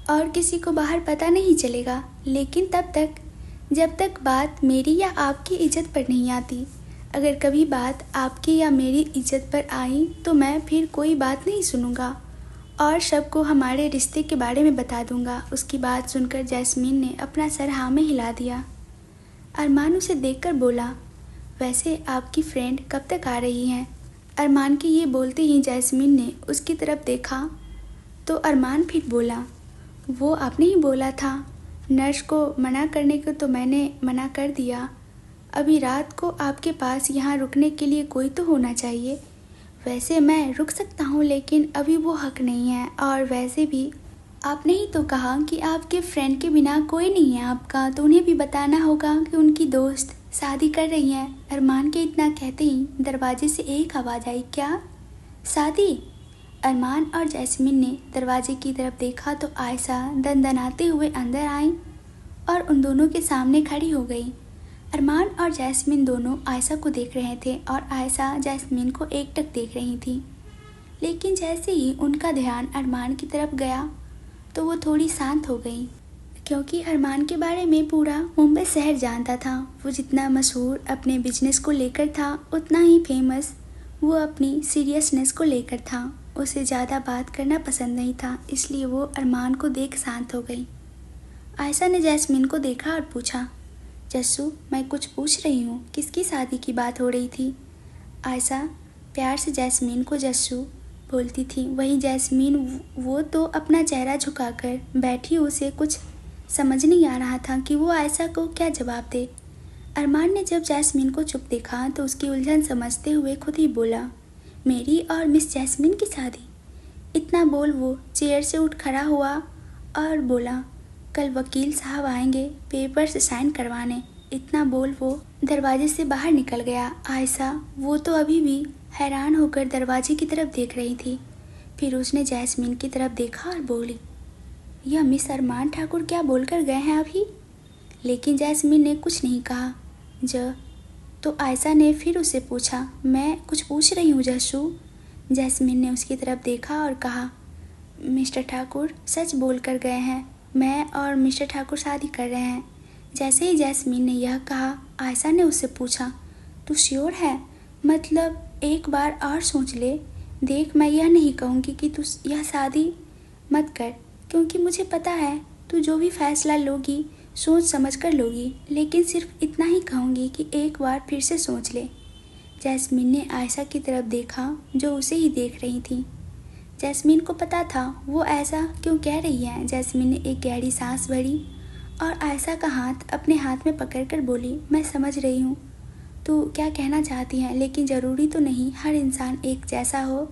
और किसी को बाहर पता नहीं चलेगा, लेकिन तब तक जब तक बात मेरी या आपकी इज्जत पर नहीं आती। अगर कभी बात आपकी या मेरी इज्जत पर आई तो मैं फिर कोई बात नहीं सुनूंगा और सबको हमारे रिश्ते के बारे में बता दूंगा। उसकी बात सुनकर जैस्मीन ने अपना सर हाँ में हिला दिया। अरमान उसे देखकर बोला, वैसे आपकी फ्रेंड कब तक आ रही हैं? अरमान के ये बोलते ही जैस्मीन ने उसकी तरफ देखा तो अरमान फिर बोला, वो आपने ही बोला था। नर्स को मना करने को तो मैंने मना कर दिया। अभी रात को आपके पास यहाँ रुकने के लिए कोई तो होना चाहिए। वैसे मैं रुक सकता हूँ, लेकिन अभी वो हक नहीं है। और वैसे भी आपने ही तो कहा कि आपके फ्रेंड के बिना कोई नहीं है आपका, तो उन्हें भी बताना होगा कि उनकी दोस्त शादी कर रही हैं। अरमान के इतना कहते ही दरवाजे से एक आवाज़ आई, क्या शादी? अरमान और जैस्मीन ने दरवाजे की तरफ देखा तो आयशा दनदनाते हुए अंदर आई और उन दोनों के सामने खड़ी हो गई। अरमान और जैस्मीन दोनों आयशा को देख रहे थे और आयशा जैस्मीन को एकटक देख रही थी। लेकिन जैसे ही उनका ध्यान अरमान की तरफ गया तो वो थोड़ी शांत हो गई, क्योंकि अरमान के बारे में पूरा मुंबई शहर जानता था। वो जितना मशहूर अपने बिजनेस को लेकर था, उतना ही फेमस वो अपनी सीरियसनेस को लेकर था। उसे ज़्यादा बात करना पसंद नहीं था, इसलिए वो अरमान को देख शांत हो गई। आयशा ने जैस्मीन को देखा और पूछा, जस्सू मैं कुछ पूछ रही हूँ, किसकी शादी की बात हो रही थी? आयशा प्यार से जैस्मीन को जस्सू बोलती थी। वही जैस्मीन वो तो अपना चेहरा झुकाकर बैठी, उसे कुछ समझ नहीं आ रहा था कि वो आयशा को क्या जवाब दे। अरमान ने जब जैस्मीन को चुप देखा तो उसकी उलझन समझते हुए खुद ही बोला, मेरी और मिस जैस्मीन की शादी? इतना बोल वो चेयर से उठ खड़ा हुआ और बोला, कल वकील साहब आएंगे पेपर से साइन करवाने। इतना बोल वो दरवाजे से बाहर निकल गया। आयशा वो तो अभी भी हैरान होकर दरवाजे की तरफ देख रही थी। फिर उसने जैस्मीन की तरफ देखा और बोली, यह मिस अरमान ठाकुर क्या बोलकर गए हैं अभी? लेकिन जैस्मीन ने कुछ नहीं कहा। तो आयशा ने फिर उससे पूछा, मैं कुछ पूछ रही हूँ जस्सू। जैस्मीन ने उसकी तरफ देखा और कहा, मिस्टर ठाकुर सच बोल कर गए हैं, मैं और मिस्टर ठाकुर शादी कर रहे हैं। जैसे ही जैस्मीन ने यह कहा, आयशा ने उससे पूछा, तू श्योर है? मतलब एक बार और सोच ले। देख मैं यह नहीं कहूँगी कि तू यह शादी मत कर, क्योंकि मुझे पता है तू जो भी फैसला लोगी सोच समझ कर लोगी, लेकिन सिर्फ इतना ही कहूँगी कि एक बार फिर से सोच ले। जैस्मीन ने आयशा की तरफ देखा जो उसे ही देख रही थी। जैस्मीन को पता था वो ऐसा क्यों कह रही है। जैस्मीन ने एक गहरी सांस भरी और आयशा का हाथ अपने हाथ में पकड़कर बोली, मैं समझ रही हूँ तू क्या कहना चाहती है, लेकिन ज़रूरी तो नहीं हर इंसान एक जैसा हो।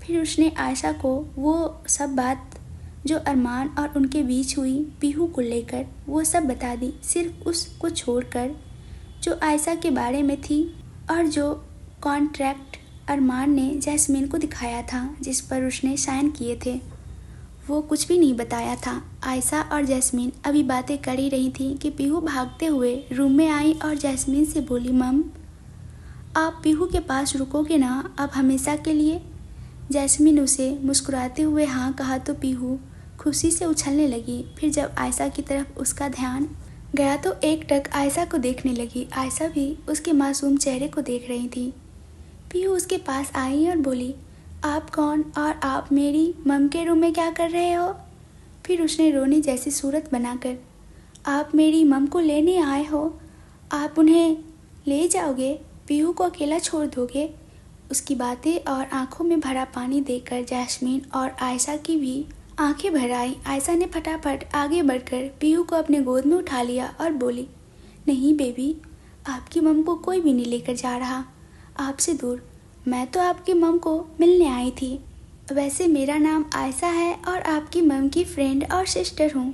फिर उसने आयशा को वो सब बात जो अरमान और उनके बीच हुई पीहू को लेकर वो सब बता दी, सिर्फ उसको छोड़कर जो आयशा के बारे में थी और जो कॉन्ट्रैक्ट अरमान ने जैस्मीन को दिखाया था जिस पर उसने साइन किए थे, वो कुछ भी नहीं बताया था। आयशा और जैस्मीन अभी बातें कर ही रही थी कि पीहू भागते हुए रूम में आई और जैस्मीन से बोली, मम आप पीहू के पास रुकोगे ना अब हमेशा के लिए? जैस्मीन उसे मुस्कुराते हुए हाँ कहा तो पीहू खुशी से उछलने लगी। फिर जब आयशा की तरफ उसका ध्यान गया तो एकटक आयशा को देखने लगी। आयशा भी उसके मासूम चेहरे को देख रही थी। पीहू उसके पास आई और बोली, आप कौन और आप मेरी मम के रूम में क्या कर रहे हो? फिर उसने रोने जैसी सूरत बनाकर, आप मेरी मम को लेने आए हो, आप उन्हें ले जाओगे, पीहू को अकेला छोड़ दोगे? उसकी बातें और आंखों में भरा पानी देखकर जैस्मीन और आयशा की भी आंखें भर आई। आयशा ने फटाफट आगे बढ़कर पीहू को अपने गोद में उठा लिया और बोली, नहीं बेबी, आपकी मम को कोई भी नहीं लेकर जा रहा आपसे दूर। मैं तो आपकी मम को मिलने आई थी। वैसे मेरा नाम आयशा है और आपकी मम की फ्रेंड और सिस्टर हूँ।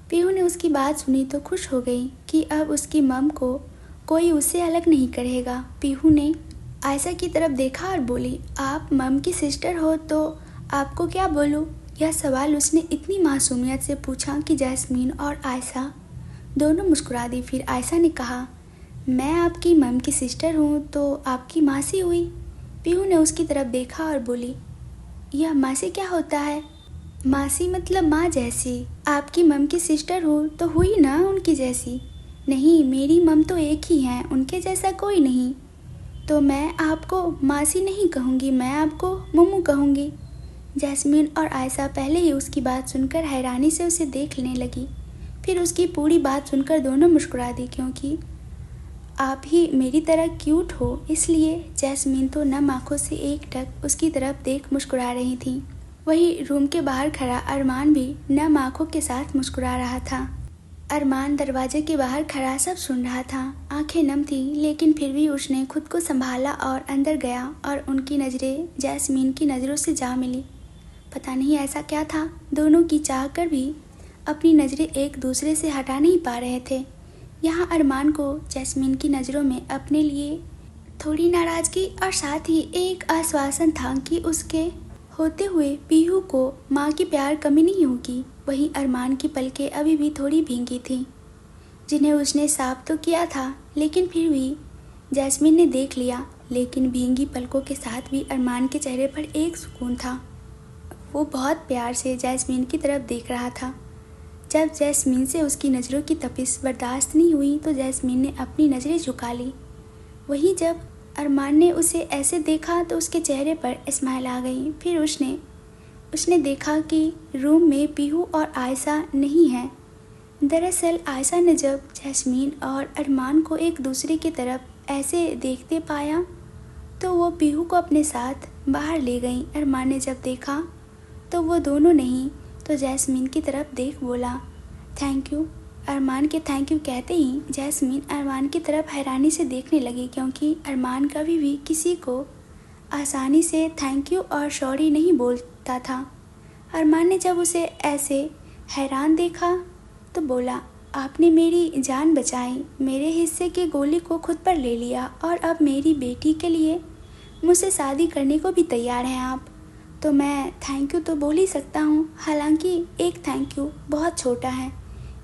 पीहू ने उसकी बात सुनी तो खुश हो गई कि अब उसकी मम को कोई उससे अलग नहीं करेगा। पीहू ने आयशा की तरफ देखा और बोली, आप मम की सिस्टर हो तो आपको क्या बोलूँ? यह सवाल उसने इतनी मासूमियत से पूछा कि जैस्मीन और आयशा दोनों मुस्कुरा दी। फिर आयशा ने कहा, मैं आपकी मम की सिस्टर हूँ तो आपकी मासी हुई। पीहू ने उसकी तरफ देखा और बोली, यह मासी क्या होता है? मासी मतलब माँ जैसी। आपकी मम की सिस्टर हो तो हुई ना उनकी जैसी। नहीं, मेरी मम तो एक ही हैं, उनके जैसा कोई नहीं। तो मैं आपको मासी नहीं कहूँगी, मैं आपको मम्मू कहूँगी। जैस्मीन और आयशा पहले ही उसकी बात सुनकर हैरानी से उसे देखने लगी। फिर उसकी पूरी बात सुनकर दोनों मुस्कुरा दी, क्योंकि आप ही मेरी तरह क्यूट हो, इसलिए। जैस्मीन तो नम आंखों से एकटक उसकी तरफ देख मुस्कुरा रही थी। वहीं रूम के बाहर खड़ा अरमान भी नम आंखों के साथ मुस्कुरा रहा था। अरमान दरवाजे के बाहर खड़ा सब सुन रहा था। आंखें नम थी, लेकिन फिर भी उसने खुद को संभाला और अंदर गया और उनकी नज़रें जैस्मीन की नज़रों से जा मिली। पता नहीं ऐसा क्या था, दोनों की चाह कर भी अपनी नज़रें एक दूसरे से हटा नहीं पा रहे थे। यहाँ अरमान को जैस्मीन की नज़रों में अपने लिए थोड़ी नाराज़गी और साथ ही एक आश्वासन था कि उसके होते हुए पीहू को माँ की प्यार कमी नहीं होगी। वहीं अरमान की पलकें अभी भी थोड़ी भींगी थीं, जिन्हें उसने साफ तो किया था, लेकिन फिर भी जैस्मीन ने देख लिया। लेकिन भींगी पलकों के साथ भी अरमान के चेहरे पर एक सुकून था। वो बहुत प्यार से जैस्मीन की तरफ देख रहा था। जब जैस्मीन से उसकी नज़रों की तपिश बर्दाश्त नहीं हुई तो जैस्मीन ने अपनी नज़रें झुका ली। वहीं जब अरमान ने उसे ऐसे देखा तो उसके चेहरे पर स्माइल आ गई। फिर उसने देखा कि रूम में पीहू और आयशा नहीं है। दरअसल आयशा ने जब जैस्मीन और अरमान को एक दूसरे की तरफ ऐसे देखते पाया तो वो पीहू को अपने साथ बाहर ले गई। अरमान ने जब देखा तो वो दोनों नहीं तो जैस्मीन की तरफ देख बोला, थैंक यू। अरमान के थैंक यू कहते ही जैस्मीन अरमान की तरफ हैरानी से देखने लगी, क्योंकि अरमान कभी भी किसी को आसानी से थैंक यू और सॉरी नहीं बोलता था। अरमान ने जब उसे ऐसे हैरान देखा तो बोला, आपने मेरी जान बचाई, मेरे हिस्से की गोली को खुद पर ले लिया और अब मेरी बेटी के लिए मुझसे शादी करने को भी तैयार हैं आप। तो मैं थैंक यू तो बोल ही सकता हूँ। हालांकि एक थैंक यू बहुत छोटा है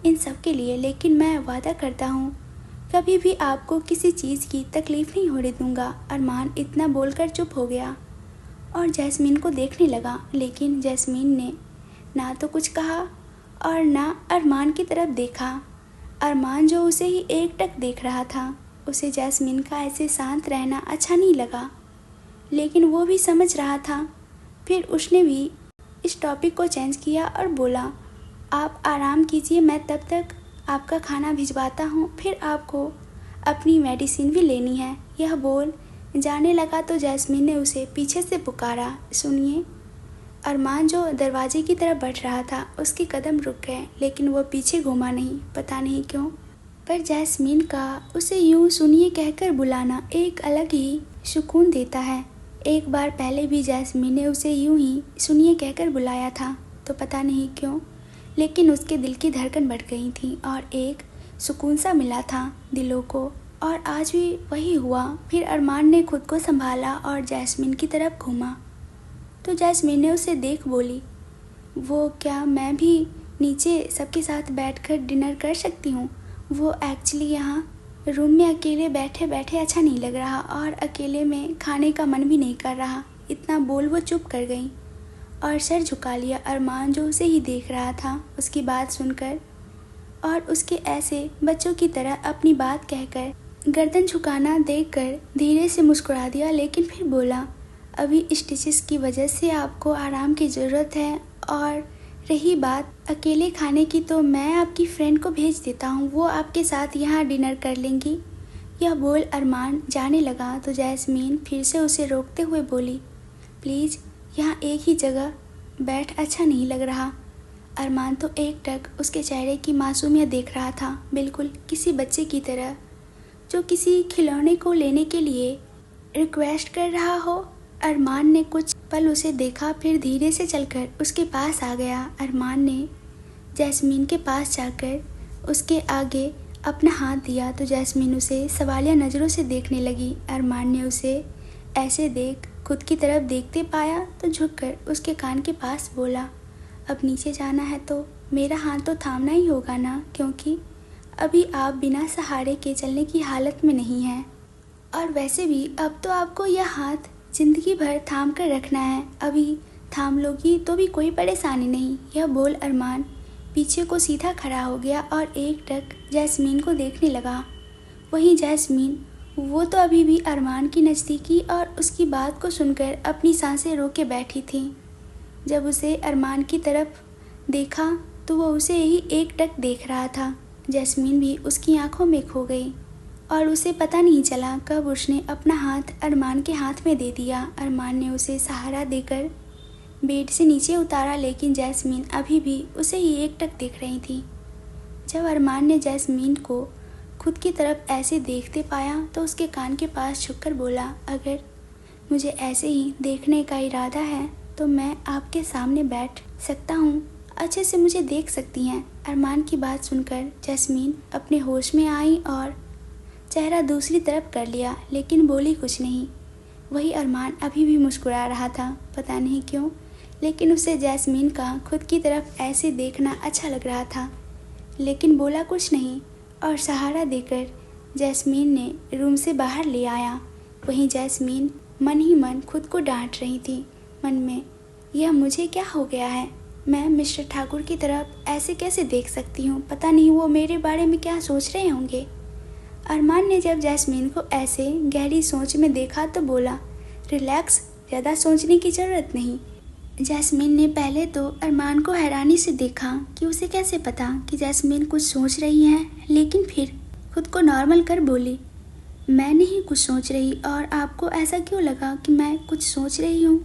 इन सब के लिए, लेकिन मैं वादा करता हूँ कभी भी आपको किसी चीज़ की तकलीफ़ नहीं होने दूँगा। अरमान इतना बोलकर चुप हो गया और जैस्मीन को देखने लगा, लेकिन जैस्मीन ने ना तो कुछ कहा और ना अरमान की तरफ देखा। अरमान जो उसे ही एकटक देख रहा था, उसे जैस्मीन का ऐसे शांत रहना अच्छा नहीं लगा, लेकिन वो भी समझ रहा था। फिर उसने भी इस टॉपिक को चेंज किया और बोला, आप आराम कीजिए, मैं तब तक आपका खाना भिजवाता हूँ, फिर आपको अपनी मेडिसिन भी लेनी है। यह बोल जाने लगा तो जैस्मीन ने उसे पीछे से पुकारा, सुनिए। अरमान जो दरवाजे की तरफ बढ़ रहा था, उसके कदम रुक गए, लेकिन वह पीछे घूमा नहीं, पता नहीं क्यों। पर जैस्मीन का उसे यूँ सुनिए कहकर बुलाना एक अलग ही सुकून देता है। एक बार पहले भी जैस्मीन ने उसे यूँ ही सुनिए कहकर बुलाया था, तो पता नहीं क्यों, लेकिन उसके दिल की धड़कन बढ़ गई थी और एक सुकून सा मिला था दिलों को। और आज भी वही हुआ। फिर अरमान ने खुद को संभाला और जैस्मीन की तरफ घूमा तो जैस्मीन ने उसे देख बोली, वो क्या मैं भी नीचे सबके साथ बैठकर डिनर कर सकती हूँ? वो एक्चुअली यहाँ रूम में अकेले बैठे बैठे अच्छा नहीं लग रहा और अकेले में खाने का मन भी नहीं कर रहा। इतना बोल वो चुप कर गई और सर झुका लिया। अरमान जो उसे ही देख रहा था, उसकी बात सुनकर और उसके ऐसे बच्चों की तरह अपनी बात कहकर गर्दन झुकाना देखकर धीरे से मुस्कुरा दिया, लेकिन फिर बोला, अभी स्टिचेस की वजह से आपको आराम की ज़रूरत है, और रही बात अकेले खाने की तो मैं आपकी फ्रेंड को भेज देता हूँ, वो आपके साथ यहाँ डिनर कर लेंगी। यह बोल अरमान जाने लगा तो जैस्मीन फिर से उसे रोकते हुए बोली, प्लीज़ यहाँ एक ही जगह बैठ अच्छा नहीं लग रहा। अरमान तो एकटक उसके चेहरे की मासूमियत देख रहा था, बिल्कुल किसी बच्चे की तरह जो किसी खिलौने को लेने के लिए रिक्वेस्ट कर रहा हो। अरमान ने कुछ पल उसे देखा, फिर धीरे से चलकर उसके पास आ गया। अरमान ने जैस्मीन के पास जाकर उसके आगे अपना हाथ दिया तो जैस्मीन उसे सवालिया नज़रों से देखने लगी। अरमान ने उसे ऐसे देख खुद की तरफ देखते पाया तो झुककर उसके कान के पास बोला, अब नीचे जाना है तो मेरा हाथ तो थामना ही होगा ना, क्योंकि अभी आप बिना सहारे के चलने की हालत में नहीं हैं, और वैसे भी अब तो आपको यह हाथ ज़िंदगी भर थाम कर रखना है। अभी थाम लोगी तो भी कोई परेशानी नहीं। यह बोल अरमान पीछे को सीधा खड़ा हो गया और एकटक जैस्मीन को देखने लगा। वहीं जैस्मीन, वो तो अभी भी अरमान की नज़दीकी और उसकी बात को सुनकर अपनी सांसें रोके बैठी थी। जब उसे अरमान की तरफ देखा तो वो उसे यही एकटक देख रहा था। जैस्मीन भी उसकी आंखों में खो गई और उसे पता नहीं चला कब उसने अपना हाथ अरमान के हाथ में दे दिया। अरमान ने उसे सहारा देकर बेड से नीचे उतारा, लेकिन जैस्मीन अभी भी उसे ही एकटक देख रही थी। जब अरमान ने जैस्मीन को खुद की तरफ ऐसे देखते पाया तो उसके कान के पास झुककर बोला, अगर मुझे ऐसे ही देखने का इरादा है तो मैं आपके सामने बैठ सकता हूँ, अच्छे से मुझे देख सकती हैं। अरमान की बात सुनकर जैस्मीन अपने होश में आई और चेहरा दूसरी तरफ कर लिया, लेकिन बोली कुछ नहीं। वही अरमान अभी भी मुस्कुरा रहा था, पता नहीं क्यों, लेकिन उसे जैस्मीन का खुद की तरफ ऐसे देखना अच्छा लग रहा था। लेकिन बोला कुछ नहीं और सहारा देकर जैस्मीन ने रूम से बाहर ले आया। वहीं जैस्मीन मन ही मन खुद को डांट रही थी, मन में, यह मुझे क्या हो गया है, मैं मिस्टर ठाकुर की तरफ ऐसे कैसे देख सकती हूँ, पता नहीं वो मेरे बारे में क्या सोच रहे होंगे। अरमान ने जब जैस्मीन को ऐसे गहरी सोच में देखा तो बोला, रिलैक्स, ज़्यादा सोचने की ज़रूरत नहीं। जैस्मीन ने पहले तो अरमान को हैरानी से देखा कि उसे कैसे पता कि जैस्मीन कुछ सोच रही है, लेकिन फिर खुद को नॉर्मल कर बोली, मैं नहीं कुछ सोच रही, और आपको ऐसा क्यों लगा कि मैं कुछ सोच रही हूँ।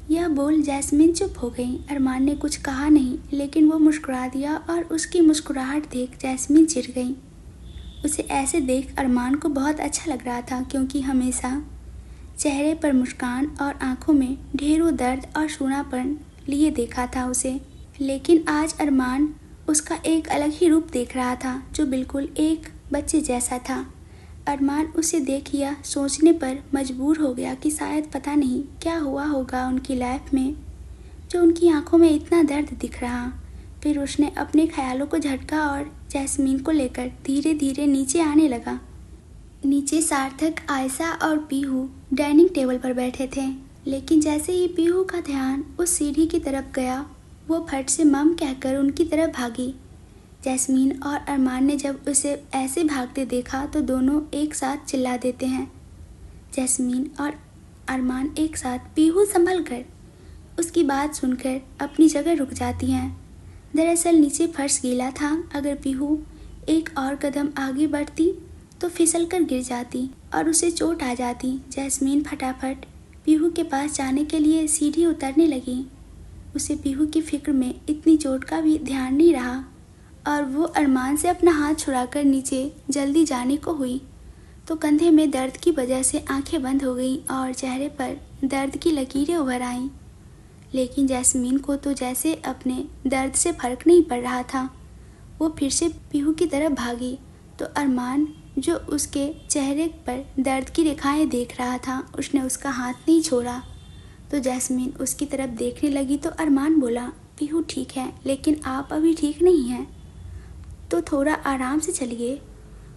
यह बोल जैस्मीन चुप हो गई। अरमान ने कुछ कहा नहीं, लेकिन वो मुस्कुरा दिया और उसकी मुस्कुराहट देख जैस्मीन चिढ़ गई। उसे ऐसे देख अरमान को बहुत अच्छा लग रहा था, क्योंकि हमेशा चेहरे पर मुस्कान और आंखों में ढेरों दर्द और सूनापन लिए देखा था उसे। लेकिन आज अरमान उसका एक अलग ही रूप देख रहा था, जो बिल्कुल एक बच्चे जैसा था। अरमान उसे देख या सोचने पर मजबूर हो गया कि शायद पता नहीं क्या हुआ होगा उनकी लाइफ में, जो उनकी आंखों में इतना दर्द दिख रहा। फिर उसने अपने ख्यालों को झटका और जैस्मीन को लेकर धीरे धीरे नीचे आने लगा। नीचे सार्थक, आयशा और पीहू डाइनिंग टेबल पर बैठे थे, लेकिन जैसे ही पीहू का ध्यान उस सीढ़ी की तरफ गया, वो फट से मम कहकर उनकी तरफ भागी। जैस्मीन और अरमान ने जब उसे ऐसे भागते देखा तो दोनों एक साथ चिल्ला देते हैं। जैस्मीन और अरमान एक साथ पीहू संभल कर उसकी बात सुनकर अपनी जगह रुक जाती हैं। दरअसल नीचे फर्श गीला था, अगर पीहू एक और कदम आगे बढ़ती तो फिसल कर गिर जाती और उसे चोट आ जाती। जैस्मीन फटाफट पीहू के पास जाने के लिए सीढ़ी उतरने लगी। उसे पीहू की फिक्र में इतनी चोट का भी ध्यान नहीं रहा और वो अरमान से अपना हाथ छुड़ाकर नीचे जल्दी जाने को हुई तो कंधे में दर्द की वजह से आंखें बंद हो गईं और चेहरे पर दर्द की लकीरें उभर आईं। लेकिन जैस्मीन को तो जैसे अपने दर्द से फर्क नहीं पड़ रहा था। वो फिर से पीहू की तरफ भागी तो अरमान, जो उसके चेहरे पर दर्द की रेखाएं देख रहा था, उसने उसका हाथ नहीं छोड़ा। तो जैस्मीन उसकी तरफ देखने लगी तो अरमान बोला, पीहू ठीक है, लेकिन आप अभी ठीक नहीं हैं, तो थोड़ा आराम से चलिए।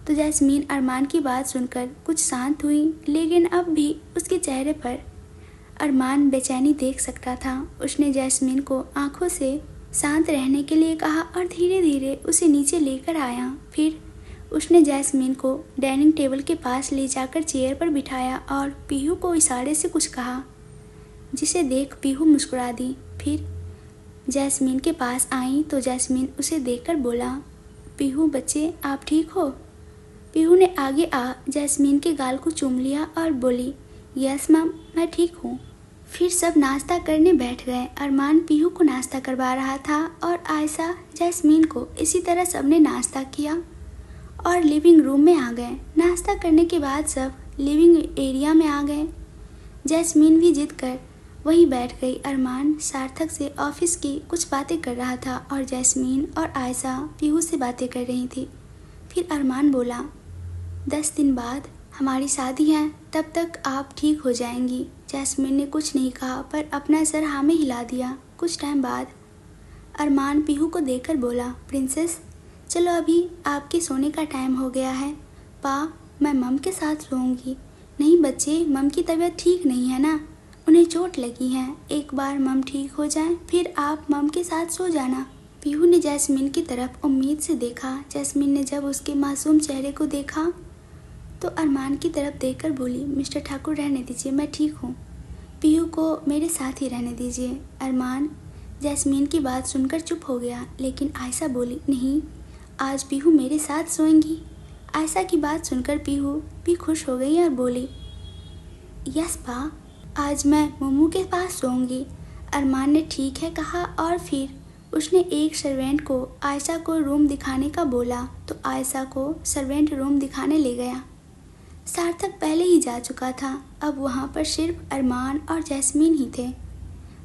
तो जैस्मीन अरमान की बात सुनकर कुछ शांत हुई, लेकिन अब भी उसके चेहरे पर अरमान बेचैनी देख सकता था। उसने जैस्मीन को आंखों से शांत रहने के लिए कहा और धीरे धीरे उसे नीचे लेकर आया। फिर उसने जैस्मीन को डाइनिंग टेबल के पास ले जाकर चेयर पर बिठाया और पीहू को इशारे से कुछ कहा, जिसे देख पीहू मुस्कुरा दी। फिर जैस्मीन के पास आई तो जैस्मीन उसे देखकर बोला, पीहू बच्चे आप ठीक हो। पीहू ने आगे आ जैस्मीन के गाल को चूम लिया और बोली, यस मैम, मैं ठीक हूँ। फिर सब नाश्ता करने बैठ गए। अरमान पीहू को नाश्ता करवा रहा था और आयशा जैस्मीन को। इसी तरह सबने नाश्ता किया और लिविंग रूम में आ गए। नाश्ता करने के बाद सब लिविंग एरिया में आ गए। जैस्मीन भी जिद कर वहीं बैठ गई। अरमान सार्थक से ऑफिस की कुछ बातें कर रहा था और जैस्मीन और आयशा पीहू से बातें कर रही थी। फिर अरमान बोला, 10 दिन बाद हमारी शादी है, तब तक आप ठीक हो जाएंगी। जैस्मीन ने कुछ नहीं कहा पर अपना सर हाँ में हिला दिया। कुछ टाइम बाद अरमान पीहू को देखकर बोला, प्रिंसेस चलो अभी आपके सोने का टाइम हो गया है। पा, मैं मम के साथ सोऊंगी। नहीं बच्चे, मम की तबीयत ठीक नहीं है ना, उन्हें चोट लगी है। एक बार मम ठीक हो जाए फिर आप मम के साथ सो जाना। पीहू ने जैस्मीन की तरफ उम्मीद से देखा। जैस्मीन ने जब उसके मासूम चेहरे को देखा तो अरमान की तरफ देखकर बोली, मिस्टर ठाकुर रहने दीजिए, मैं ठीक हूँ। पीहू को मेरे साथ ही रहने दीजिए। अरमान जैस्मीन की बात सुनकर चुप हो गया, लेकिन आयशा बोली, नहीं, आज पीहू मेरे साथ सोएंगी। आयशा की बात सुनकर पीहू भी खुश हो गई और बोली, यस पा, आज मैं मोमू के पास सोऊंगी। अरमान ने ठीक है कहा और फिर उसने एक सर्वेंट को आयशा को रूम दिखाने का बोला तो आयशा को सर्वेंट रूम दिखाने ले गया। सार्थक पहले ही जा चुका था। अब वहाँ पर सिर्फ अरमान और जैस्मीन ही थे।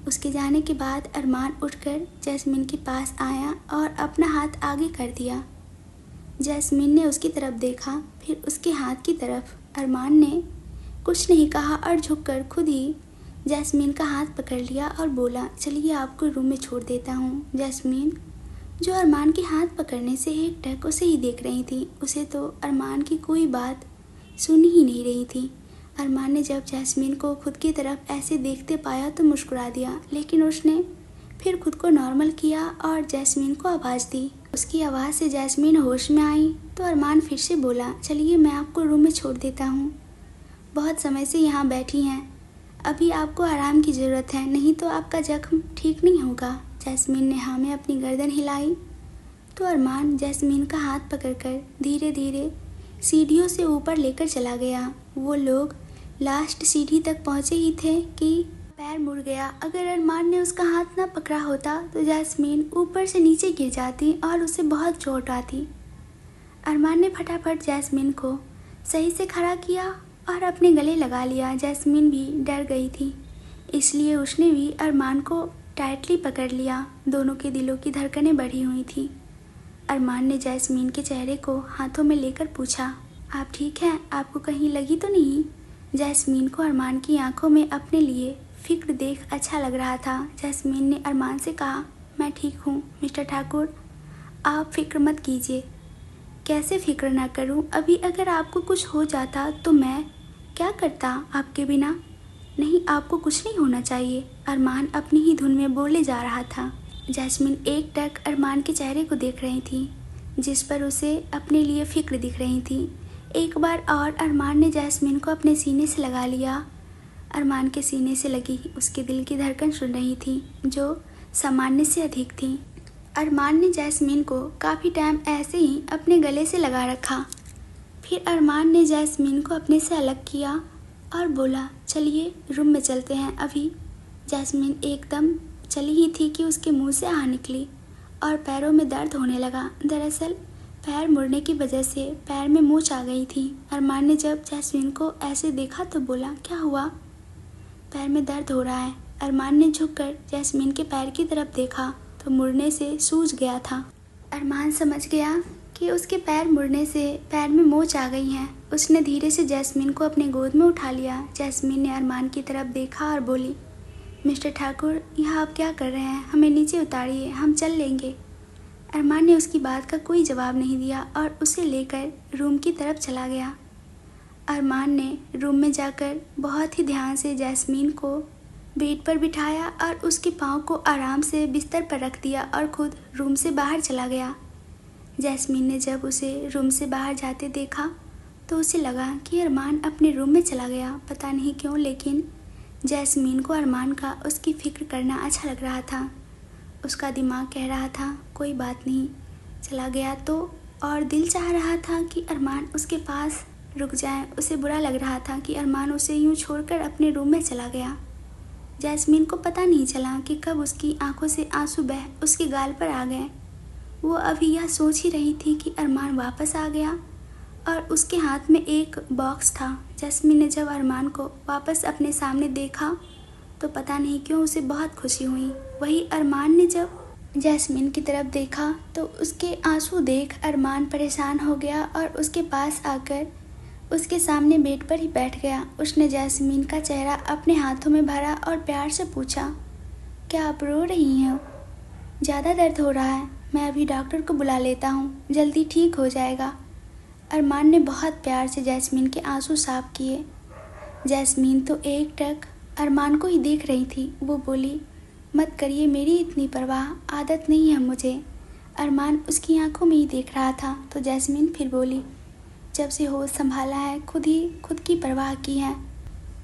उसके जाने के बाद अरमान उठकर जैस्मीन के पास आया और अपना हाथ आगे कर दिया। जैस्मीन ने उसकी तरफ देखा, फिर उसके हाथ की तरफ। अरमान ने कुछ नहीं कहा और झुककर खुद ही जैस्मीन का हाथ पकड़ लिया और बोला, चलिए आपको रूम में छोड़ देता हूँ। जैस्मीन, जो अरमान के हाथ पकड़ने से एकटक उसे ही देख रही थी, उसे तो अरमान की कोई बात सुन ही नहीं रही थी। अरमान ने जब जैस्मीन को खुद की तरफ ऐसे देखते पाया तो मुस्कुरा दिया, लेकिन उसने फिर खुद को नॉर्मल किया और जैस्मीन को आवाज़ दी। उसकी आवाज़ से जैस्मीन होश में आई तो अरमान फिर से बोला, चलिए मैं आपको रूम में छोड़ देता हूँ। बहुत समय से यहाँ बैठी हैं, अभी आपको आराम की ज़रूरत है, नहीं तो आपका जख्म ठीक नहीं होगा। जैस्मीन ने हाँ में अपनी गर्दन हिलाई तो अरमान जैस्मीन का हाथ पकड़कर धीरे धीरे सीढ़ियों से ऊपर लेकर चला गया। वो लोग लास्ट सीढ़ी तक पहुँचे ही थे कि पैर मुड़ गया। अगर अरमान ने उसका हाथ ना पकड़ा होता तो जैस्मीन ऊपर से नीचे गिर जाती और उसे बहुत चोट आती। अरमान ने फटाफट जैस्मीन को सही से खड़ा किया और अपने गले लगा लिया। जैस्मीन भी डर गई थी, इसलिए उसने भी अरमान को टाइटली पकड़ लिया। दोनों के दिलों की धड़कनें बढ़ी हुई थी। अरमान ने जैस्मीन के चेहरे को हाथों में लेकर पूछा, आप ठीक हैं? आपको कहीं लगी तो नहीं? जैस्मीन को अरमान की आंखों में अपने लिए फिक्र देख अच्छा लग रहा था। जैस्मीन ने अरमान से कहा, मैं ठीक हूँ मिस्टर ठाकुर, आप फिक्र मत कीजिए। कैसे फिक्र ना करूँ? अभी अगर आपको कुछ हो जाता तो मैं क्या करता आपके बिना? नहीं, आपको कुछ नहीं होना चाहिए। अरमान अपनी ही धुन में बोले जा रहा था। जैस्मीन एकटक अरमान के चेहरे को देख रही थी, जिस पर उसे अपने लिए फिक्र दिख रही थी। एक बार और अरमान ने जैस्मीन को अपने सीने से लगा लिया। अरमान के सीने से लगी उसके दिल की धड़कन सुन रही थी, जो सामान्य से अधिक थी। अरमान ने जैस्मीन को काफ़ी टाइम ऐसे ही अपने गले से लगा रखा। फिर अरमान ने जैस्मीन को अपने से अलग किया और बोला, चलिए रूम में चलते हैं अभी। जैस्मीन एकदम चली ही थी कि उसके मुंह से आह निकली और पैरों में दर्द होने लगा। दरअसल पैर मुड़ने की वजह से पैर में मोच आ गई थी। अरमान ने जब जैस्मीन को ऐसे देखा तो बोला, क्या हुआ? पैर में दर्द हो रहा है। अरमान ने झुककर जैस्मीन के पैर की तरफ देखा तो मुड़ने से सूज गया था। अरमान समझ गया कि उसके पैर मुड़ने से पैर में मोच आ गई है। उसने धीरे से जैस्मीन को अपने गोद में उठा लिया। जैस्मीन ने अरमान की तरफ देखा और बोली, मिस्टर ठाकुर, यहाँ आप क्या कर रहे हैं? हमें नीचे उतारिए, हम चल लेंगे। अरमान ने उसकी बात का कोई जवाब नहीं दिया और उसे लेकर रूम की तरफ चला गया। अरमान ने रूम में जाकर बहुत ही ध्यान से जैस्मीन को बेड पर बिठाया और उसके पाँव को आराम से बिस्तर पर रख दिया और खुद रूम से बाहर चला गया। जैस्मीन ने जब उसे रूम से बाहर जाते देखा तो उसे लगा कि अरमान अपने रूम में चला गया। पता नहीं क्यों, लेकिन जैस्मीन को अरमान का उसकी फिक्र करना अच्छा लग रहा था। उसका दिमाग कह रहा था, कोई बात नहीं, चला गया तो, और दिल चाह रहा था कि अरमान उसके पास रुक जाए। उसे बुरा लग रहा था कि अरमान उसे यूं छोड़कर अपने रूम में चला गया। जैस्मीन को पता नहीं चला कि कब उसकी आंखों से आंसू बह उसके गाल पर आ गए। वो अभी यह सोच ही रही थी कि अरमान वापस आ गया और उसके हाथ में एक बॉक्स था। जैस्मीन ने जब अरमान को वापस अपने सामने देखा तो पता नहीं क्यों उसे बहुत खुशी हुई। वही अरमान ने जब जैस्मीन की तरफ देखा तो उसके आंसू देख अरमान परेशान हो गया और उसके पास आकर उसके सामने बेड पर ही बैठ गया। उसने जैस्मीन का चेहरा अपने हाथों में भरा और प्यार से पूछा, क्या आप रो रही हो? ज़्यादा दर्द हो रहा है? मैं अभी डॉक्टर को बुला लेता हूँ, जल्दी ठीक हो जाएगा। अरमान ने बहुत प्यार से जैस्मीन के आंसू साफ किए। जैस्मीन तो एकटक अरमान को ही देख रही थी। वो बोली, मत करिए मेरी इतनी परवाह, आदत नहीं है मुझे। अरमान उसकी आंखों में ही देख रहा था तो जैस्मीन फिर बोली, जब से होश संभाला है खुद की परवाह की है।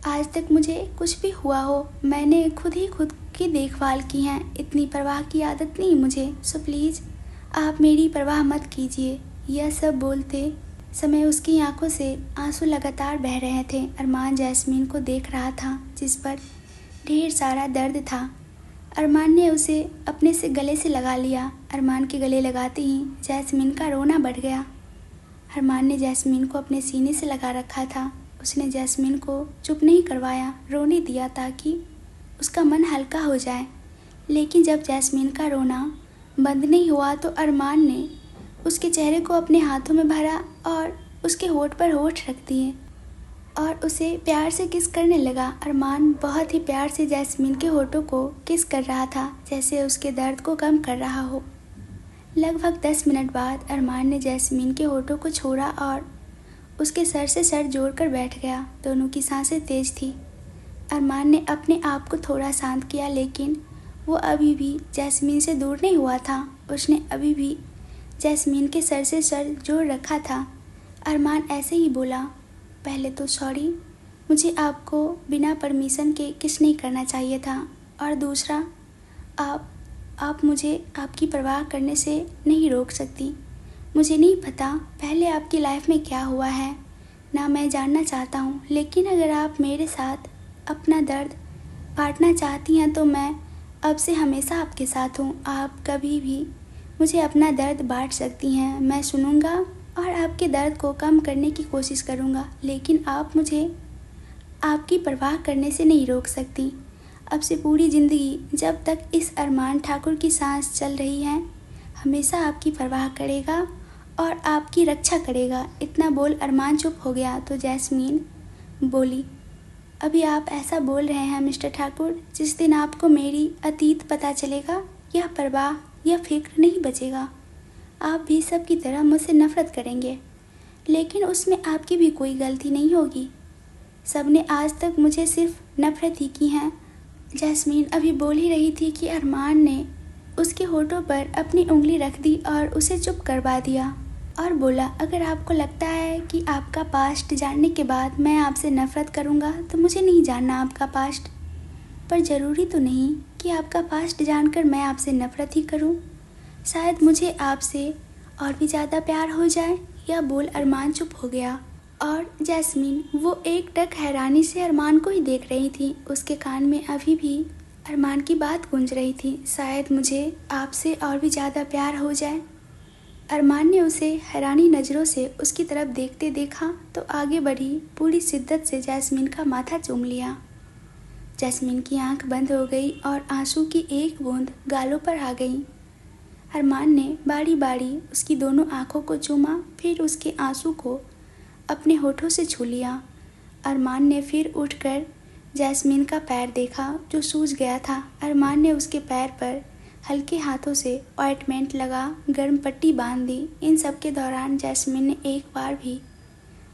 आज तक मुझे कुछ भी हुआ हो मैंने खुद ही खुद की देखभाल की है। इतनी परवाह की आदत नहीं मुझे, सो प्लीज़ आप मेरी परवाह मत कीजिए। यह सब बोलते समय उसकी आंखों से आंसू लगातार बह रहे थे। अरमान जैस्मीन को देख रहा था जिस पर ढेर सारा दर्द था। अरमान ने उसे अपने से गले से लगा लिया। अरमान के गले लगाते ही जैस्मीन का रोना बढ़ गया। अरमान ने जैस्मीन को अपने सीने से लगा रखा था। उसने जैस्मीन को चुप नहीं करवाया, रोने दिया ताकि उसका मन हल्का हो जाए। लेकिन जब जैस्मीन का रोना बंद नहीं हुआ तो अरमान ने उसके चेहरे को अपने हाथों में भरा और उसके होठ पर होठ रख दिए और उसे प्यार से किस करने लगा। अरमान बहुत ही प्यार से जैस्मीन के होठों को किस कर रहा था, जैसे उसके दर्द को कम कर रहा हो। लगभग 10 मिनट बाद अरमान ने जैस्मीन के होठों को छोड़ा और उसके सर से सर जोड़कर बैठ गया। दोनों की सांसें तेज थी। अरमान ने अपने आप को थोड़ा शांत किया, लेकिन वो अभी भी जैस्मीन से दूर नहीं हुआ था। उसने अभी भी जैस्मीन के सर से सर जोड़ रखा था। अरमान ऐसे ही बोला, पहले तो सॉरी, मुझे आपको बिना परमिशन के किस नहीं करना चाहिए था, और दूसरा आप मुझे आपकी परवाह करने से नहीं रोक सकती। मुझे नहीं पता पहले आपकी लाइफ में क्या हुआ है, ना मैं जानना चाहता हूँ, लेकिन अगर आप मेरे साथ अपना दर्द बांटना चाहती हैं तो मैं अब से हमेशा आपके साथ हूँ। आप कभी भी मुझे अपना दर्द बांट सकती हैं, मैं सुनूंगा और आपके दर्द को कम करने की कोशिश करूंगा, लेकिन आप मुझे आपकी परवाह करने से नहीं रोक सकती। अब से पूरी ज़िंदगी जब तक इस अरमान ठाकुर की सांस चल रही है, हमेशा आपकी परवाह करेगा और आपकी रक्षा करेगा। इतना बोल अरमान चुप हो गया तो जैस्मीन बोली, अभी आप ऐसा बोल रहे हैं मिस्टर ठाकुर, जिस दिन आपको मेरी अतीत पता चलेगा यह परवाह यह फिक्र नहीं बचेगा। आप भी सब की तरह मुझसे नफ़रत करेंगे, लेकिन उसमें आपकी भी कोई गलती नहीं होगी। सबने आज तक मुझे सिर्फ नफ़रत ही की है। जैस्मीन अभी बोल ही रही थी कि अरमान ने उसके होठों पर अपनी उंगली रख दी और उसे चुप करवा दिया और बोला, अगर आपको लगता है कि आपका पास्ट जानने के बाद मैं आपसे नफ़रत करूंगा तो मुझे नहीं जानना आपका पास्ट, पर ज़रूरी तो नहीं कि आपका पास्ट जानकर मैं आपसे नफ़रत ही करूं। शायद मुझे आपसे और भी ज़्यादा प्यार हो जाए। यह बोल अरमान चुप हो गया और जैस्मीन वो एकटक हैरानी से अरमान को ही देख रही थी। उसके कान में अभी भी अरमान की बात गूंज रही थी, शायद मुझे आपसे और भी ज़्यादा प्यार हो जाए। अरमान ने उसे हैरानी नज़रों से उसकी तरफ देखते देखा तो आगे बढ़ी पूरी शिद्दत से जैस्मीन का माथा चूम लिया। जैस्मीन की आंख बंद हो गई और आंसू की एक बूंद गालों पर आ गई। अरमान ने बारी बारी उसकी दोनों आंखों को चूमा, फिर उसके आंसू को अपने होठों से छू लिया। अरमान ने फिर उठकर जैस्मीन का पैर देखा जो सूज गया था। अरमान ने उसके पैर पर हल्के हाथों से ऑइंटमेंट लगा, गर्म पट्टी बांध दी। इन सब के दौरान जैस्मीन ने एक बार भी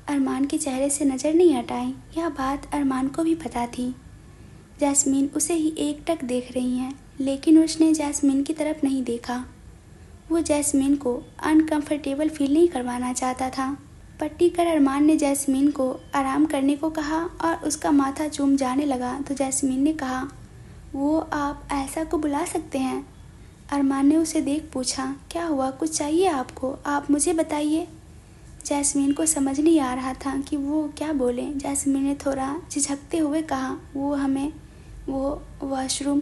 अरमान के चेहरे से नज़र नहीं हटाई। यह बात अरमान को भी पता थी। जैस्मीन उसे ही एकटक देख रही है, लेकिन उसने जैस्मीन की तरफ नहीं देखा। वो जैस्मीन को अनकंफर्टेबल फील नहीं करवाना चाहता था। पट्टी कर अरमान ने जैस्मीन को आराम करने को कहा और उसका माथा चूम जाने लगा तो जैस्मीन ने कहा, वो आप ऐसा को बुला सकते हैं? अरमान ने उसे देख पूछा, क्या हुआ, कुछ चाहिए आपको? आप मुझे बताइए। जैस्मीन को समझ नहीं आ रहा था कि वो क्या बोले। जैस्मीन ने थोड़ा झिझकते हुए कहा, वो वॉशरूम।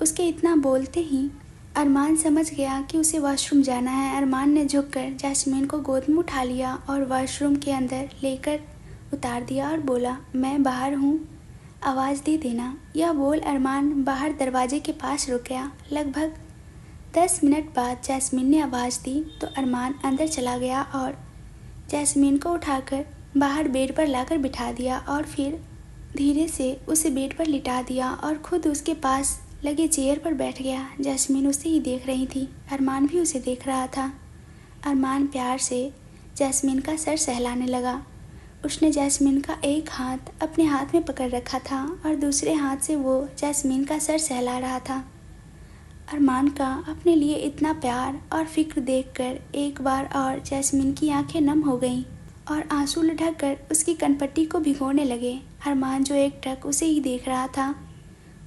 उसके इतना बोलते ही अरमान समझ गया कि उसे वॉशरूम जाना है। अरमान ने झुककर जैस्मीन को गोद में उठा लिया और वॉशरूम के अंदर लेकर उतार दिया और बोला, मैं बाहर हूँ, आवाज़ दे देना। यह बोल अरमान बाहर दरवाजे के पास रुक गया। लगभग 10 मिनट बाद जैस्मीन ने आवाज़ दी तो अरमान अंदर चला गया और जैस्मीन को उठाकर बाहर बेड पर लाकर बिठा दिया और फिर धीरे से उसे बेड पर लिटा दिया और खुद उसके पास लगे चेयर पर बैठ गया। जैस्मीन उसे ही देख रही थी, अरमान भी उसे देख रहा था। अरमान प्यार से जैस्मीन का सर सहलाने लगा। उसने जैस्मीन का एक हाथ अपने हाथ में पकड़ रखा था और दूसरे हाथ से वो जैस्मीन का सर सहला रहा था। अरमान का अपने लिए इतना प्यार और फिक्र देखकर एक बार और जैस्मीन की आंखें नम हो गईं और आंसू लुढ़क कर उसकी कनपट्टी को भिगोने लगे। अरमान जो एकटक उसे ही देख रहा था,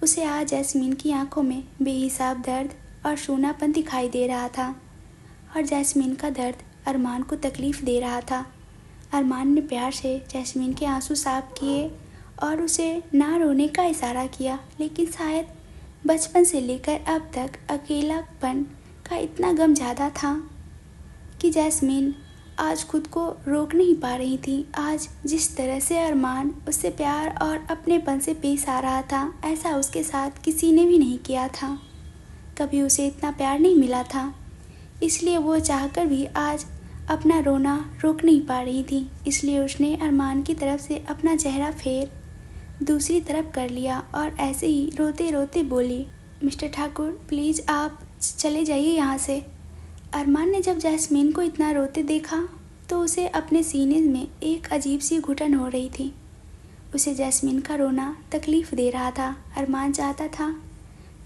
उसे आज जैस्मीन की आंखों में बेहिसाब दर्द और सूनापन दिखाई दे रहा था और जैस्मीन का दर्द अरमान को तकलीफ़ दे रहा था। अरमान ने प्यार से जैस्मीन के आंसू साफ किए और उसे ना रोने का इशारा किया, लेकिन शायद बचपन से लेकर अब तक अकेलापन का इतना गम ज़्यादा था कि जैस्मीन आज खुद को रोक नहीं पा रही थी। आज जिस तरह से अरमान उससे प्यार और अपनेपन से पेश आ रहा था, ऐसा उसके साथ किसी ने भी नहीं किया था। कभी उसे इतना प्यार नहीं मिला था, इसलिए वो चाहकर भी आज अपना रोना रोक नहीं पा रही थी। इसलिए उसने अरमान की तरफ से अपना चेहरा फेर दूसरी तरफ कर लिया और ऐसे ही रोते रोते बोली, मिस्टर ठाकुर प्लीज़ आप चले जाइए यहाँ से। अरमान ने जब जैस्मीन को इतना रोते देखा तो उसे अपने सीने में एक अजीब सी घुटन हो रही थी। उसे जैस्मीन का रोना तकलीफ़ दे रहा था। अरमान चाहता था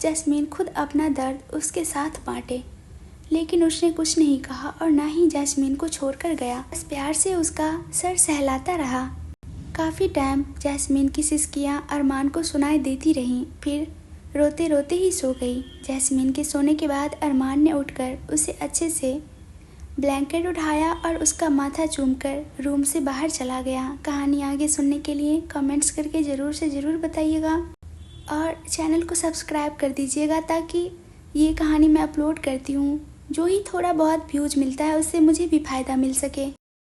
जैस्मीन खुद अपना दर्द उसके साथ बांटे, लेकिन उसने कुछ नहीं कहा और ना ही जैस्मीन को छोड़कर गया। बस प्यार से उसका सर सहलाता रहा। काफ़ी टाइम जैस्मीन की सिसकियाँ अरमान को सुनाई देती रहीं, फिर रोते रोते ही सो गई। जैस्मीन के सोने के बाद अरमान ने उठकर उसे अच्छे से ब्लैंकेट उठाया और उसका माथा चूमकर रूम से बाहर चला गया। कहानी आगे सुनने के लिए कमेंट्स करके ज़रूर से ज़रूर बताइएगा और चैनल को सब्सक्राइब कर दीजिएगा ताकि ये कहानी मैं अपलोड करती हूँ जो ही थोड़ा बहुत व्यूज़ मिलता है उससे मुझे भी फ़ायदा मिल सके।